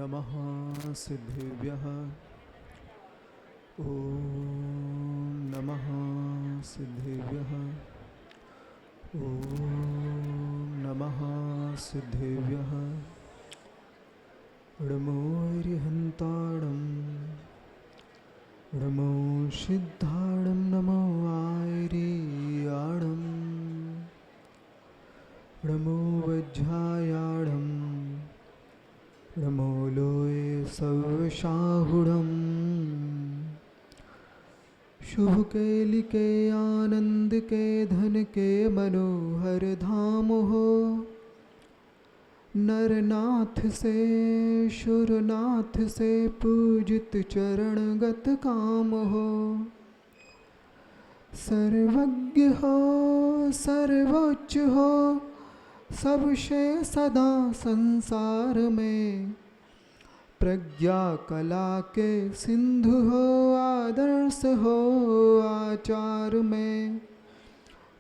नमः सिद्धेभ्यः। ॐ नमः सिद्धेभ्यः। ॐ नमः सिद्धेभ्यः। नमो अरिहन्ताणं नमो सिद्धाणं नमो आर्याणं नमो वज्रायाणं नमो लोये सर्वशाहुडं। शुभ के लिके आनंद के धन के मनोहर धाम हो। नरनाथ से शुरनाथ से पूजित चरणगत काम हो। सर्वज्ञ हो सर्वोच्च हो सबसे सदा संसार में। प्रज्ञा कला के सिंधु हो आदर्श हो आचार में।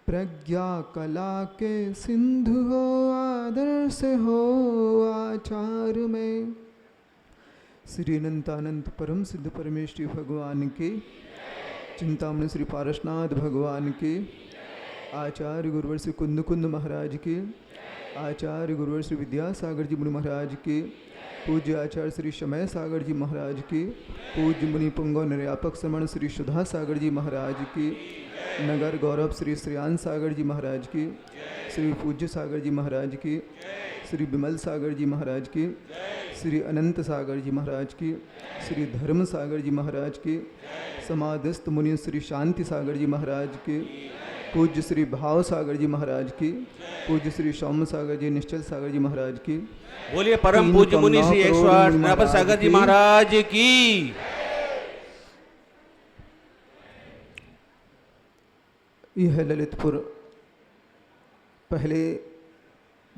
प्रज्ञा कला के सिंधु हो आदर्श हो आचार में। श्री अनंतानंत परम सिद्ध परमेश्वरी भगवान के, चिंतामणि श्री पारसनाथ भगवान के, आचार्य गुरुवर श्री कुंद कुंद महाराज के, आचार्य गुरुवर श्री विद्यासागर जी मुनि महाराज के, पूज्य आचार्य श्री शमय सागर जी महाराज के, पूज्य मुनि पुंगव निर्यापक श्रमण श्री सुधा सागर जी महाराज के, नगर गौरव श्री श्रेयान सागर जी महाराज के, श्री पूज्य सागर जी महाराज के, श्री विमल सागर जी महाराज के, श्री अनंत सागर जी महाराज के, श्री धर्म सागर जी महाराज के, समाधिस्थ मुनि श्री शांति सागर जी महाराज के, पूज्य श्री भाव सागर जी महाराज की, पूज्य श्री सौम्य सागर जी निश्चल सागर जी महाराज की। बोलिए परम पूज्य मुनि श्री 108 नरपत सागर जी महाराज की। यह ललितपुर पहले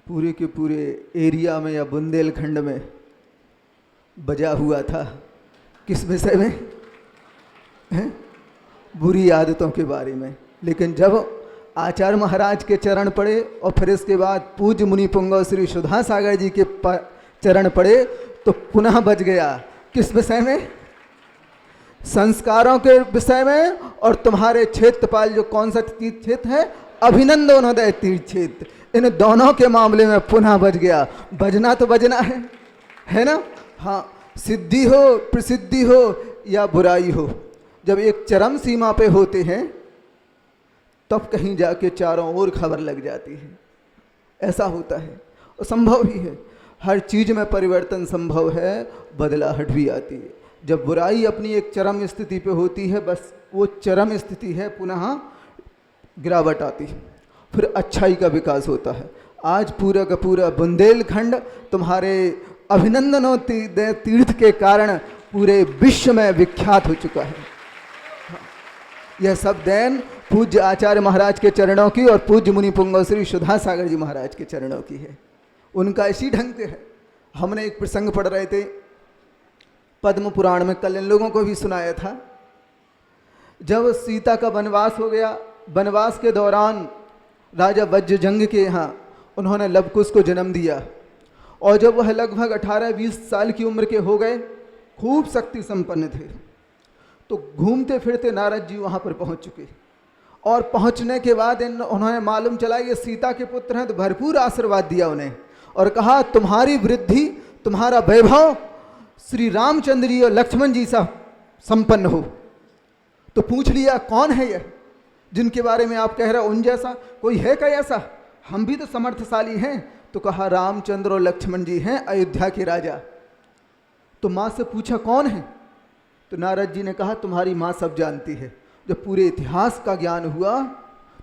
पूरे के पूरे एरिया में या बुंदेलखंड में बजा हुआ था। किस विषय में है? बुरी आदतों के बारे में। लेकिन जब आचार्य महाराज के चरण पड़े और फिर इसके बाद पूज्य मुनि पुंगव श्री सुधा सागर जी के चरण पड़े तो पुनः बज गया। किस विषय में? संस्कारों के विषय में। और तुम्हारे क्षेत्रपाल जो कौन सा तीर्थ क्षेत्र है, अभिनंदनोदय तीर्थ क्षेत्र, इन दोनों के मामले में पुनः बज गया। बजना तो बजना है ना? हाँ, सिद्धि हो प्रसिद्धि हो या बुराई हो, जब एक चरम सीमा पे होते हैं तब कहीं जाके चारों ओर खबर लग जाती है। ऐसा होता है और संभव भी है। हर चीज़ में परिवर्तन संभव है, बदलाहट भी आती है। जब बुराई अपनी एक चरम स्थिति पे होती है, बस वो चरम स्थिति है, पुनः गिरावट आती है, फिर अच्छाई का विकास होता है। आज पूरा का पूरा बुंदेलखंड तुम्हारे अभिनंदनों तीर्थ के कारण पूरे विश्व में विख्यात हो चुका है। यह सब देन पूज्य आचार्य महाराज के चरणों की और पूज्य मुनि पुंगव श्री सुधा सागर जी महाराज के चरणों की है। उनका इसी ढंग से है। हमने एक प्रसंग पढ़ रहे थे पद्म पुराण में, कल इन लोगों को भी सुनाया था। जब सीता का वनवास हो गया, वनवास के दौरान राजा वज्रजंग के यहाँ उन्होंने लवकुश को जन्म दिया। और जब वह लगभग 18-20 साल की उम्र के हो गए, खूब शक्ति संपन्न थे, तो घूमते फिरते नारद जी वहाँ पर पहुँच चुके। और पहुँचने के बाद उन्होंने मालूम चला ये सीता के पुत्र हैं, तो भरपूर आशीर्वाद दिया उन्हें और कहा तुम्हारी वृद्धि तुम्हारा वैभव श्री रामचंद्र जी और लक्ष्मण जी सा संपन्न हो। तो पूछ लिया कौन है यह जिनके बारे में आप कह रहे हो, उन जैसा कोई है क्या ऐसा? हम भी तो समर्थशाली हैं। तो कहा रामचंद्र और लक्ष्मण जी हैं, अयोध्या के राजा। तो माँ से पूछा कौन है? तो नारद जी ने कहा तुम्हारी माँ सब जानती है। जब पूरे इतिहास का ज्ञान हुआ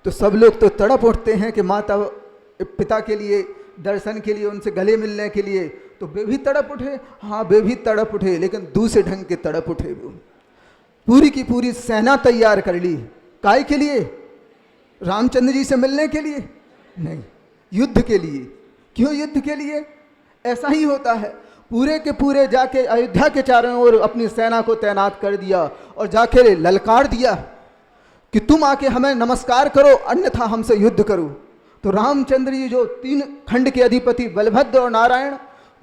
तो सब लोग तो तड़प उठते हैं कि माता पिता के लिए दर्शन के लिए, उनसे गले मिलने के लिए, तो वे भी तड़प उठे। हाँ, वे भी तड़प उठे, लेकिन दूसरे ढंग के तड़प उठे। वो पूरी की पूरी सेना तैयार कर ली। काय के लिए? रामचंद्र जी से मिलने के लिए नहीं, युद्ध के लिए। क्यों युद्ध के लिए? ऐसा ही होता है। पूरे के पूरे जाके अयोध्या के चारों ओर अपनी सेना को तैनात कर दिया और जाके ललकार दिया कि तुम आके हमें नमस्कार करो, अन्यथा हमसे युद्ध करो। तो रामचंद्र जी जो 3 खंड के अधिपति बलभद्र और नारायण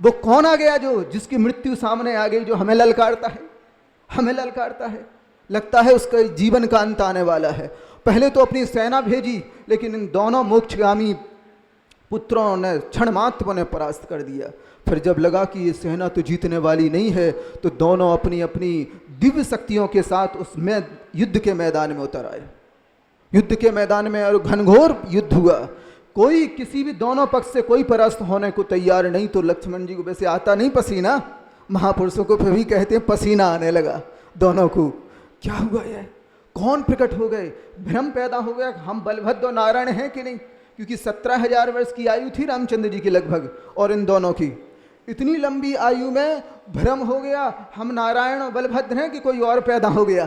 वो कौन आ गया जो जिसकी मृत्यु सामने आ गई, जो हमें ललकारता है, हमें ललकारता है। लगता है उसका जीवन का अंत आने वाला है। पहले तो अपनी सेना भेजी, लेकिन इन दोनों मोक्षगामी पुत्रों ने क्षण मात्र उन्हें परास्त कर दिया। फिर जब लगा कि ये सेना तो जीतने वाली नहीं है, तो दोनों अपनी अपनी दिव्य शक्तियों के साथ उसमें युद्ध के मैदान में उतर आए। युद्ध के मैदान में और घनघोर युद्ध हुआ। कोई किसी भी दोनों पक्ष से कोई परास्त होने को तैयार नहीं। तो लक्ष्मण जी को वैसे आता नहीं पसीना, महापुरुषों को फिर भी कहते हैं पसीना आने लगा दोनों को। क्या हुआ है, कौन प्रकट हो गए, भ्रम पैदा हो गया, हम बलभद्र और नारायण हैं कि नहीं, क्योंकि 17,000 वर्ष की आयु थी रामचंद्र जी की लगभग, और इन दोनों की इतनी लंबी आयु में भ्रम हो गया हम नारायण और बलभद्र हैं कि कोई और पैदा हो गया,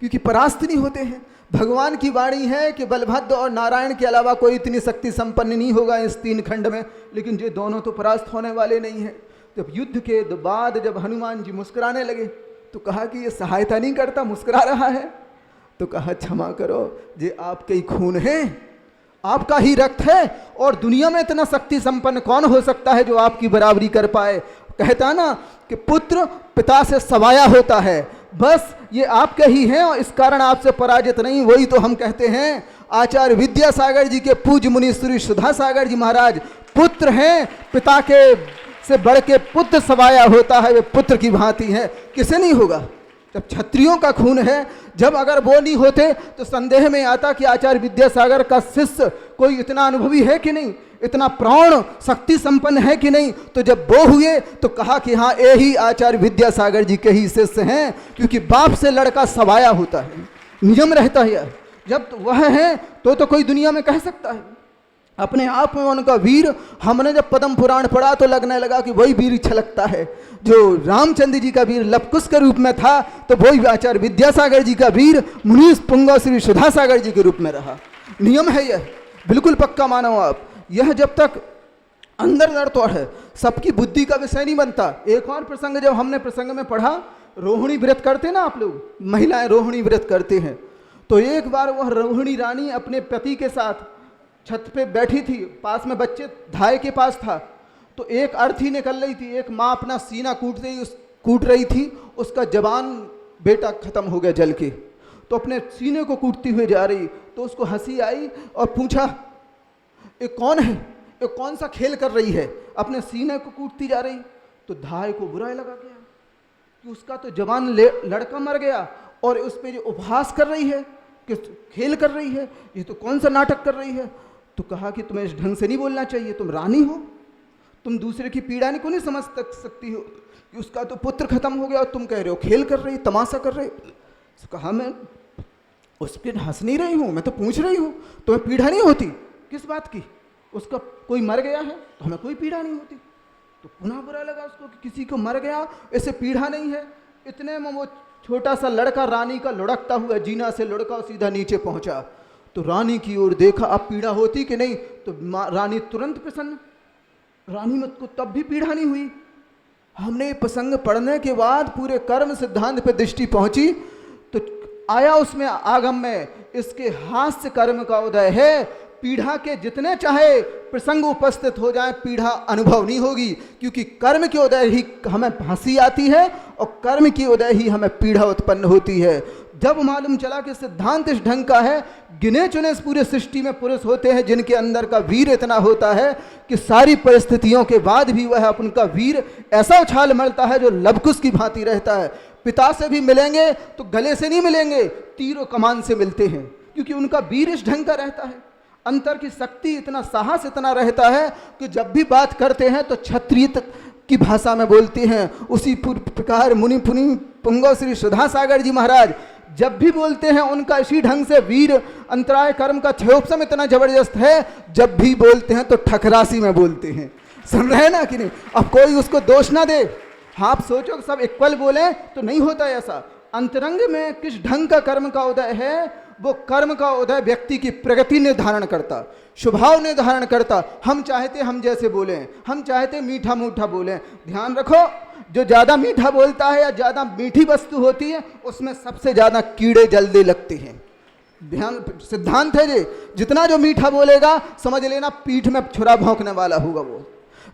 क्योंकि परास्त नहीं होते हैं। भगवान की वाणी है कि बलभद्र और नारायण के अलावा कोई इतनी शक्ति संपन्न नहीं होगा इस 3 खंड में, लेकिन ये दोनों तो परास्त होने वाले नहीं हैं। जब युद्ध के बाद जब हनुमान जी मुस्कुराने लगे तो कहा कि ये सहायता नहीं करता, मुस्कुरा रहा है। तो कहा क्षमा करो, ये आपके ही खून है, आपका ही रक्त है, और दुनिया में इतना शक्ति संपन्न कौन हो सकता है जो आपकी बराबरी कर पाए। कहता ना कि पुत्र पिता से सवाया होता है, बस ये आपके ही हैं और इस कारण आपसे पराजित नहीं। वही तो हम कहते हैं आचार्य विद्यासागर जी के पूज्य मुनि श्री सुधा सागर जी महाराज पुत्र हैं, पिता के से बढ़ के पुत्र सवाया होता है, वे पुत्र की भांति है, किसे नहीं होगा। जब क्षत्रियों का खून है, जब अगर वो नहीं होते तो संदेह में आता कि आचार्य विद्यासागर का शिष्य कोई इतना अनुभवी है कि नहीं, इतना प्राण शक्ति संपन्न है कि नहीं। तो जब वो हुए तो कहा कि हाँ यही आचार्य विद्यासागर जी के ही शिष्य हैं, क्योंकि बाप से लड़का सवाया होता है, नियम रहता है। जब तो वह है तो कोई दुनिया में कह सकता है अपने आप में उनका वीर। हमने जब पद्म पुराण पढ़ा तो लगने लगा कि वही वीर छलकता है जो रामचंद्र जी का वीर लवकुश के रूप में था, तो वही आचार्य विद्यासागर जी का वीर मुनीष पुंगव श्री सुधा सागर जी के रूप में रहा। नियम है यह, बिल्कुल पक्का मानो आप। यह जब तक अंदर नड़तोड़ है, सबकी बुद्धि का विषय नहीं बनता। एक और प्रसंग जब हमने प्रसंग में पढ़ा, रोहिणी व्रत करते ना आप लोग, महिलाएं रोहिणी व्रत करते हैं, तो एक बार वह रोहिणी रानी अपने पति के साथ छत पे बैठी थी, पास में बच्चे धाय के पास था, तो एक अर्थी निकल रही थी, एक माँ अपना सीना कूट रही थी, उसका जवान बेटा खत्म हो गया जल के, तो अपने सीने को कूटती हुई जा रही। तो उसको हंसी आई और पूछा ये कौन है, ये कौन सा खेल कर रही है, अपने सीने को कूटती जा रही। तो धाय को बुरा लगा गया कि उसका तो जवान लड़का मर गया और उस पर जो उपहास कर रही है, कि खेल कर रही है, ये तो कौन सा नाटक कर रही है। तो कहा कि तुम्हें इस ढंग से नहीं बोलना चाहिए, तुम रानी हो, तुम दूसरे की पीड़ा को नहीं समझ सकती हो कि उसका तो पुत्र खत्म हो गया और तुम कह रहे हो खेल कर रही, तमाशा कर रही। तो कहा मैं उस पर हंस नहीं रही हूँ, मैं तो पूछ रही हूँ तुम्हें पीड़ा नहीं होती, किस बात की, उसका कोई मर गया है तो हमें कोई पीड़ा नहीं होती। तो पुनः बुरा लगा उसको कि किसी को मर गया ऐसे पीड़ा नहीं है। इतने में वो छोटा सा लड़का रानी का लुढ़कता हुआ जीना से लुढ़का और सीधा नीचे पहुंचा। तो रानी की ओर देखा, अब पीड़ा होती कि नहीं, तो रानी तुरंत प्रसन्न, रानी में को तब भी पीड़ा नहीं हुई। हमने ये प्रसंग पढ़ने के बाद पूरे कर्म सिद्धांत पे दृष्टि पहुंची, तो आया उसमें आगम में इसके हास्य कर्म का उदय है। पीड़ा के जितने चाहे प्रसंग उपस्थित हो जाए, पीड़ा अनुभव नहीं होगी, क्योंकि कर्म के उदय ही हमें हंसी आती है और कर्म की उदय ही हमें पीड़ा उत्पन्न होती है। जब मालूम चला कि सिद्धांत इस ढंग का है, गिने चुने इस पूरे सृष्टि में पुरुष होते हैं जिनके अंदर का वीर इतना होता है कि सारी परिस्थितियों के बाद भी वह उनका वीर ऐसा उछाल मरता है जो लवकुश की भांति रहता है। पिता से भी मिलेंगे तो गले से नहीं मिलेंगे, तीरों कमान से मिलते हैं, क्योंकि उनका वीर इस ढंग का रहता है। अंतर की शक्ति इतना, साहस इतना रहता है कि जब भी बात करते हैं तो क्षत्रिय की भाषा में बोलते हैं। उसी प्रकार मुनि पुंगव श्री सुधा सागर जी महाराज जब भी बोलते हैं उनका इसी ढंग से वीर अंतराय कर्म का क्षयोपशम इतना जबरदस्त है, जब भी बोलते हैं तो ठकरासी में बोलते हैं। सुन रहे ना कि नहीं? अब कोई उसको दोष ना दे, हाँ आप सोचो सब इक्वल बोले तो नहीं होता ऐसा। अंतरंग में किस ढंग का कर्म का उदय है, वो कर्म का उदय व्यक्ति की प्रगति निर्धारण करता, स्वभाव निर्धारण करता। हम चाहते हम जैसे बोलें, हम चाहते मीठा मूठा बोलें। ध्यान रखो, जो ज़्यादा मीठा बोलता है या ज़्यादा मीठी वस्तु होती है उसमें सबसे ज़्यादा कीड़े जल्दी लगते हैं। ध्यान, सिद्धांत है ये, जितना जो मीठा बोलेगा समझ लेना पीठ में छुरा भौंकने वाला होगा वो।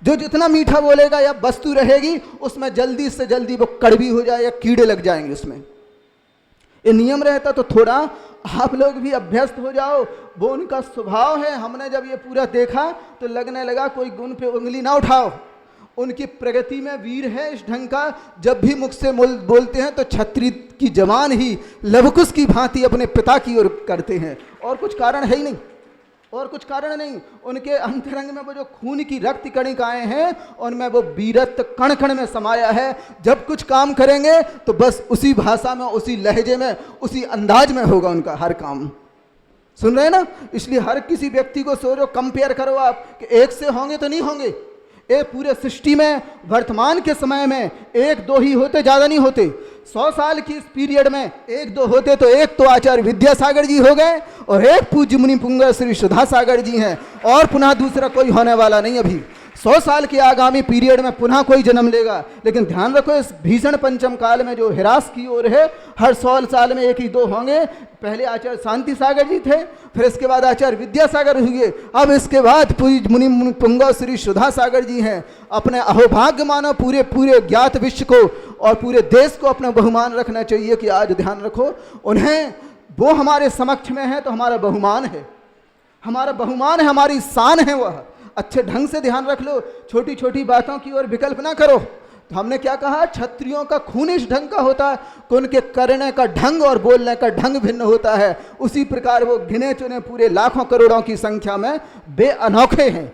जो जितना मीठा बोलेगा या वस्तु रहेगी उसमें जल्दी से जल्दी वो कड़वी हो जाए या कीड़े लग जाएंगे उसमें। ये नियम रहता तो थोड़ा आप लोग भी अभ्यस्त हो जाओ, वो उनका स्वभाव है। हमने जब ये पूरा देखा तो लगने लगा कोई गुण पे उंगली ना उठाओ, उनकी प्रगति में वीर है इस ढंग का। जब भी मुख से बोलते हैं तो छत्री की जवान ही लवकुश की भांति अपने पिता की ओर करते हैं, और कुछ कारण है ही नहीं, और कुछ कारण नहीं। उनके अंतरंग में वो जो खून की रक्त कणिकाएं हैं उनमें वो वीरत्व कण कण में समाया है। जब कुछ काम करेंगे तो बस उसी भाषा में, उसी लहजे में, उसी अंदाज में होगा उनका हर काम। सुन रहे हैं ना? इसलिए हर किसी व्यक्ति को सोचो, कंपेयर करो आप कि एक से होंगे तो नहीं होंगे। ये पूरे सृष्टि में वर्तमान के समय में एक दो ही होते, ज़्यादा नहीं होते। 100 साल की इस पीरियड में एक दो होते तो एक तो आचार्य विद्यासागर जी हो गए और एक पूज्य मुनि पुंगव श्री सुधा सागर जी हैं, और पुनः दूसरा कोई होने वाला नहीं। अभी 100 साल के आगामी पीरियड में पुनः कोई जन्म लेगा। लेकिन ध्यान रखो, इस भीषण पंचम काल में जो हिरास की ओर है, हर 100 साल में एक ही दो होंगे। पहले आचार्य शांति सागर जी थे, फिर इसके बाद आचार्य विद्यासागर हुए, अब इसके बाद पूज्य मुनि पुंगव श्री सुधा सागर जी हैं। अपने अहोभाग्य मानो पूरे पूरे ज्ञात विश्व को और पूरे देश को अपना बहुमान रखना चाहिए कि आज ध्यान रखो उन्हें, वो हमारे समक्ष में है तो हमारा बहुमान है, हमारा बहुमान है, हमारी शान है। वह अच्छे ढंग से ध्यान रख लो, छोटी छोटी बातों की ओर विकल्प ना करो। तो हमने क्या कहा, क्षत्रियों का खून इस ढंग का होता है कि उनके करने का ढंग और बोलने का ढंग भिन्न होता है। उसी प्रकार वो गिने चुने पूरे लाखों करोड़ों की संख्या में बे अनोखे हैं।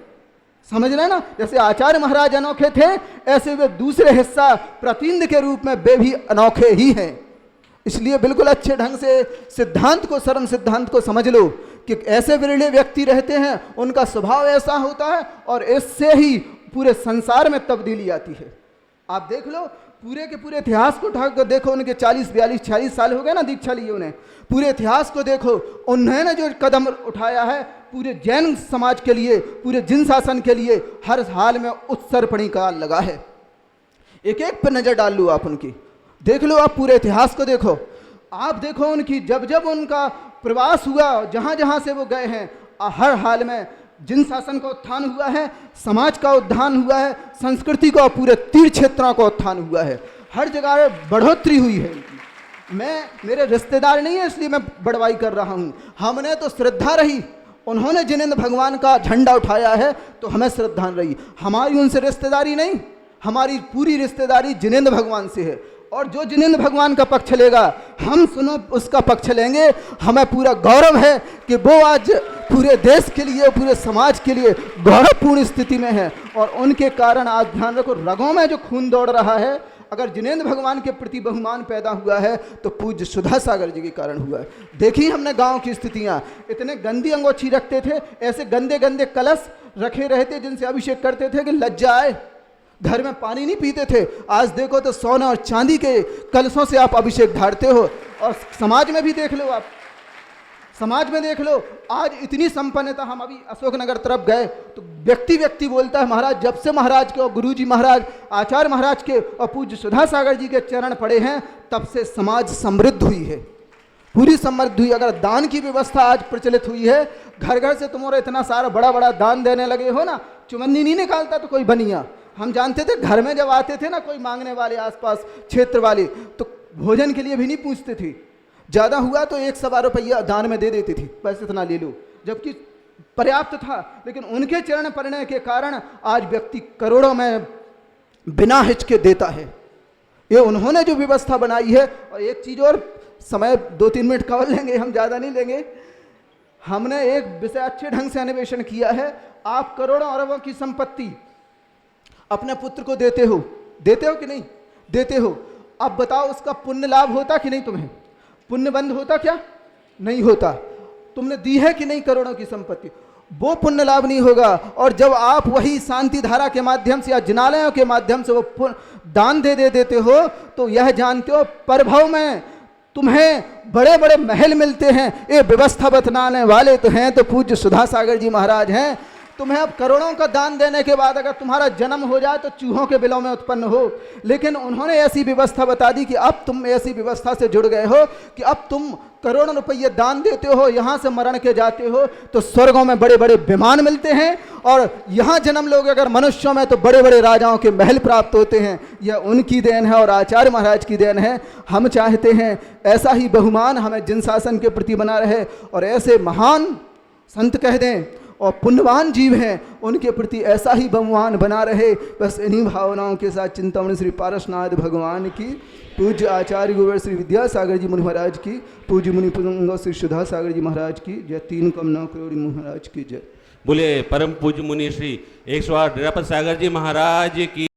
समझ रहे ना? जैसे आचार्य महाराज अनोखे थे, ऐसे वे दूसरे हिस्सा प्रतिनिधि के रूप में वे भी अनोखे ही हैं। इसलिए बिल्कुल अच्छे ढंग से सिद्धांत को, सरम सिद्धांत को समझ लो कि ऐसे विरले व्यक्ति रहते हैं, उनका स्वभाव ऐसा होता है और इससे ही पूरे संसार में तब्दीली आती है। आप देख लो, पूरे के पूरे इतिहास को उठा कर देखो, उनके 40, 42, 46 साल हो गए ना दीक्षा लिए उन्हें। पूरे इतिहास को देखो, उन्होंने जो कदम उठाया है पूरे जैन समाज के लिए, पूरे जिन शासन के लिए, हर हाल में उत्सर्पणी काल लगा है। एक एक पर नजर डाल लो आप उनकी, देख लो आप पूरे इतिहास को देखो। आप देखो उनकी जब जब उनका प्रवास हुआ, जहाँ जहाँ से वो गए हैं, हर हाल में जिन शासन का उत्थान हुआ है, समाज का उत्थान हुआ है, संस्कृति का, पूरे तीर्थ क्षेत्रों का उत्थान हुआ है, हर जगह बढ़ोतरी हुई है। मैं, मेरे रिश्तेदार नहीं है इसलिए मैं बड़वाई कर रहा हूँ, हमने तो श्रद्धा रही, उन्होंने जिनेंद्र भगवान का झंडा उठाया है तो हमें श्रद्धा रही। हमारी उनसे रिश्तेदारी नहीं, हमारी पूरी रिश्तेदारी जिनेंद्र भगवान से है। और जो जिनेंद्र भगवान का पक्ष लेगा, हम सुनो उसका पक्ष लेंगे। हमें पूरा गौरव है कि वो आज पूरे देश के लिए, पूरे समाज के लिए गौरवपूर्ण स्थिति में है, और उनके कारण आज ध्यान रखो, रगों में जो खून दौड़ रहा है, अगर जिनेंद्र भगवान के प्रति बहुमान पैदा हुआ है तो पूज्य सुधा सागर जी के कारण हुआ है। देखी हमने गांव की स्थितियां, इतने गंदी अंगोछी रखते थे, ऐसे गंदे गंदे कलश रखे रहते जिनसे अभिषेक करते थे कि लज्जा आए, घर में पानी नहीं पीते थे। आज देखो तो सोना और चांदी के कलशों से आप अभिषेक ढारते हो। और समाज में भी देख लो, आप समाज में देख लो, आज इतनी संपन्नता। हम अभी अशोकनगर तरफ गए तो व्यक्ति व्यक्ति बोलता है, महाराज जब से महाराज के और गुरुजी महाराज, आचार्य महाराज के और पूज्य सुधा सागर जी के चरण पड़े हैं, तब से समाज समृद्ध हुई है, पूरी समृद्ध हुई। अगर दान की व्यवस्था आज प्रचलित हुई है, घर घर से तुम्हारा इतना सारा बड़ा बड़ा दान देने लगे हो ना, चुमन्नी नहीं निकालता तो कोई बनिया। हम जानते थे घर में जब आते थे ना कोई मांगने वाले, आसपास क्षेत्र वाले, तो भोजन के लिए भी नहीं पूछते थे, ज़्यादा हुआ तो 1 सवा रुपया दान में दे देती थी, बस इतना ले लो, जबकि पर्याप्त था। लेकिन उनके चरण पड़ने के कारण आज व्यक्ति करोड़ों में बिना हिचके देता है। ये उन्होंने जो व्यवस्था बनाई है। और एक चीज़ और, समय 2-3 मिनट कवर लेंगे हम, ज़्यादा नहीं लेंगे। हमने एक विषय अच्छे ढंग से अन्वेषण किया है। आप करोड़ों अरबों की संपत्ति अपने पुत्र को देते हो कि नहीं देते हो? अब बताओ उसका पुण्य लाभ होता कि नहीं? तुम्हें पुण्य बंद होता क्या? नहीं होता। तुमने दी है कि नहीं करोड़ों की संपत्ति? वो पुण्य लाभ नहीं होगा। और जब आप वही शांति धारा के माध्यम से या जिनालयों के माध्यम से वो दान दे देते हो, तो यह जानते हो परभव में तुम्हें बड़े बड़े महल मिलते हैं। ये व्यवस्था बतलाने वाले तो हैं तो पूज्य सुधा सागर जी महाराज हैं। तो तुम्हें अब करोड़ों का दान देने के बाद अगर तुम्हारा जन्म हो जाए तो चूहों के बिलों में उत्पन्न हो। लेकिन उन्होंने ऐसी व्यवस्था बता दी कि अब तुम ऐसी व्यवस्था से जुड़ गए हो कि अब तुम करोड़ों रुपये दान देते हो, यहाँ से मरण के जाते हो तो स्वर्गों में बड़े बड़े विमान मिलते हैं, और यहाँ जन्म लोगे अगर मनुष्यों में तो बड़े बड़े राजाओं के महल प्राप्त होते हैं। यह उनकी देन है और आचार्य महाराज की देन है। हम चाहते हैं ऐसा ही बहुमान हमें जिन शासन के प्रति बना रहे, और ऐसे महान संत कह दें और पुण्यवान जीव हैं उनके प्रति ऐसा ही बहुमान बना रहे। बस इन्हीं भावनाओं के साथ चिंतामणि श्री पारसनाथ भगवान की, पूज्य आचार्य गुरुवर श्री विद्यासागर जी मुनि महाराज की, पूज्य मुनि पुंगव श्री सुधा सागर जी महाराज की जय, 3 कम 9 करोड़ महाराज की जय। बोले परम पूज्य मुनि श्री 108 निरापद सागर जी महाराज की।